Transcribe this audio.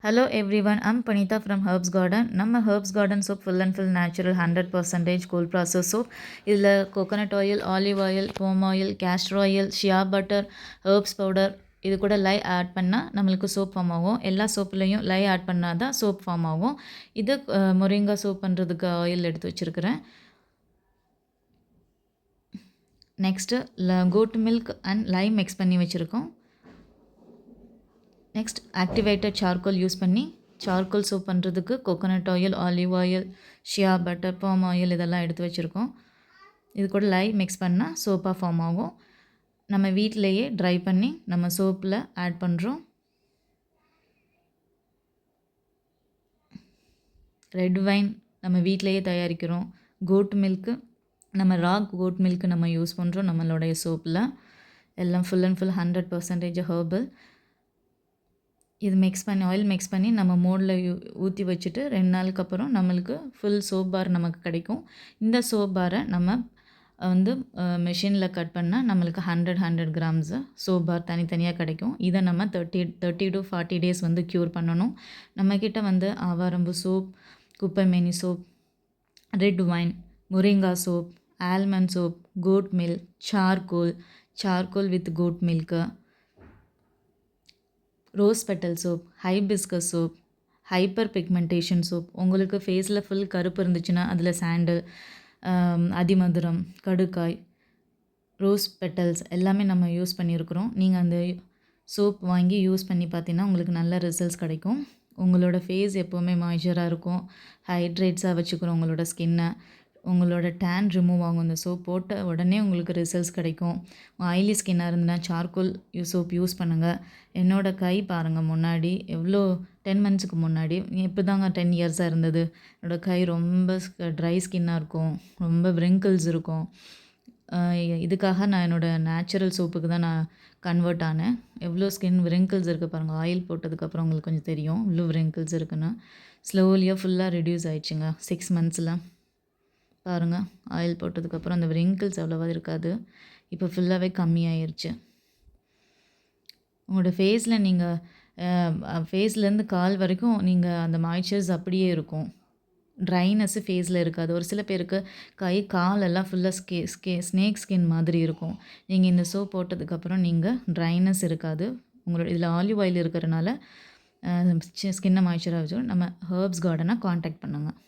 Hello everyone, I'm Panita from Herbs Garden. நம்ம Herbs Garden soap full and full natural 100% cold process soap. இதில் coconut oil, olive oil, palm oil, castor oil, shea butter, herbs powder இது கூட லை add பண்ணால் நம்மளுக்கு soap form ஆகும். எல்லா சோப்புலேயும் லை add பண்ணால் தான் சோப் ஃபார்ம் ஆகும். இது மொரிங்கா சோப் பண்ணுறதுக்கு ஆயில் எடுத்து வச்சுருக்கிறேன். Next goat milk and Lime mix பண்ணி வச்சுருக்கோம். நெக்ஸ்ட் ஆக்டிவேட்டட் சார்கோல் யூஸ் பண்ணி சார்கோல் சோப் பண்ணுறதுக்கு கோகோனட் ஆயில், ஆலிவ் ஆயில், ஷியா பட்டர், பாம் ஆயில் இதெல்லாம் எடுத்து வச்சுருக்கோம். இது கூட லைம் மிக்ஸ் பண்ணால் சோப்பாக ஃபார்ம் ஆகும். நம்ம வீட்டிலையே ட்ரை பண்ணி நம்ம சோப்பில் ஆட் பண்ணுறோம். ரெட் வைன் நம்ம வீட்டிலையே தயாரிக்கிறோம். கோட் மில்க்கு நம்ம கோட் மில்க்கு நம்ம யூஸ் பண்ணுறோம் நம்மளுடைய சோப்பில். எல்லாம் ஃபுல் அண்ட் ஃபுல் 100% ஹெர்பல். இது மிக்ஸ் பண்ணி ஆயில் மிக்ஸ் பண்ணி நம்ம மோடில் ஊற்றி வச்சுட்டு 2 நாளுக்கு அப்புறம் நம்மளுக்கு ஃபுல் சோப் பார் நமக்கு கிடைக்கும். இந்த சோப் பாரை நம்ம மெஷினில் கட் பண்ணால் நம்மளுக்கு 100 கிராம்ஸு சோப் பார் தனித்தனியாக கிடைக்கும். இதை நம்ம 30 to 40 டேஸ் க்யூர் பண்ணணும். நம்மக்கிட்ட ஆவாரம்பு சோப், குப்பைமேனி சோப், ரெட் வைன், முரிங்கா soap, almond soap, goat milk, charcoal with goat milk, rose petal soap, hibiscus soap, hyper pigmentation soap. உங்களுக்கு ஃபேஸில் ஃபுல் கருப்பு இருந்துச்சுன்னா அதில் சாண்டல், அதிமதுரம், கடுக்காய், ரோஸ் பெட்டல்ஸ் எல்லாமே நம்ம யூஸ் பண்ணியிருக்கிறோம். நீங்கள் அந்த சோப் வாங்கி யூஸ் பண்ணி பார்த்தீங்கன்னா உங்களுக்கு நல்ல ரிசல்ட்ஸ் கிடைக்கும். உங்களோட ஃபேஸ் எப்போவுமே மாய்ஸ்சராக இருக்கும். ஹைட்ரேட்ஸாக வச்சுக்கிறோம் உங்களோட ஸ்கின்னை. உங்களோட டேன் ரிமூவ் ஆகும். இந்த சோப் போட்ட உடனே உங்களுக்கு ரிசல்ட்ஸ் கிடைக்கும். ஆயிலி ஸ்கின்னாக இருந்ததுன்னா சார்கோல் சோப் யூஸ் பண்ணுங்கள். என்னோடய கை பாருங்கள், முன்னாடி எவ்வளோ 10 மந்த்ஸுக்கு முன்னாடி இப்போ தாங்க 10 இயர்ஸாக இருந்தது. என்னோடய கை ரொம்ப ட்ரை ஸ்கின்னாக இருக்கும், ரொம்ப விரிங்கிள்ஸ் இருக்கும். இதுக்காக நான் என்னோடய நேச்சுரல் சோப்புக்கு தான் நான் கன்வெர்ட் ஆனேன். எவ்வளோ ஸ்கின் விரிங்கிள்ஸ் இருக்குது பாருங்கள். ஆயில் போட்டதுக்கப்புறம் உங்களுக்கு கொஞ்சம் தெரியும் இவ்வளோ விரிங்கிள்ஸ் இருக்குன்னு. ஸ்லோலியாக ஃபுல்லாக ரெடியூஸ் ஆகிடுச்சுங்க 6 மந்த்ஸில். பாருங்கள், ஆயில் போட்டதுக்கப்புறம் அந்த விரிங்கிள்ஸ் அவ்வளோவா இருக்காது. இப்போ ஃபுல்லாகவே கம்மியாயிருச்சு. உங்களோட ஃபேஸில் நீங்கள் ஃபேஸ்லேருந்து கால் வரைக்கும் நீங்கள் அந்த மாய்ச்சர்ஸ் அப்படியே இருக்கும். ட்ரைனஸ்ஸு ஃபேஸில் இருக்காது. ஒரு சில பேருக்கு கை காலெல்லாம் ஃபுல்லாக ஸ்னேக் ஸ்கின் மாதிரி இருக்கும். நீங்கள் இந்த சோப் போட்டதுக்கப்புறம் நீங்கள் ட்ரைனஸ் இருக்காது. உங்களோட இதில் ஆலிவ் ஆயில் இருக்கிறனால ஸ்கின்னை மாய்ச்சராக வச்சு நம்ம ஹெர்ப்ஸ் கார்டனை காண்டாக்ட் பண்ணுங்கள்.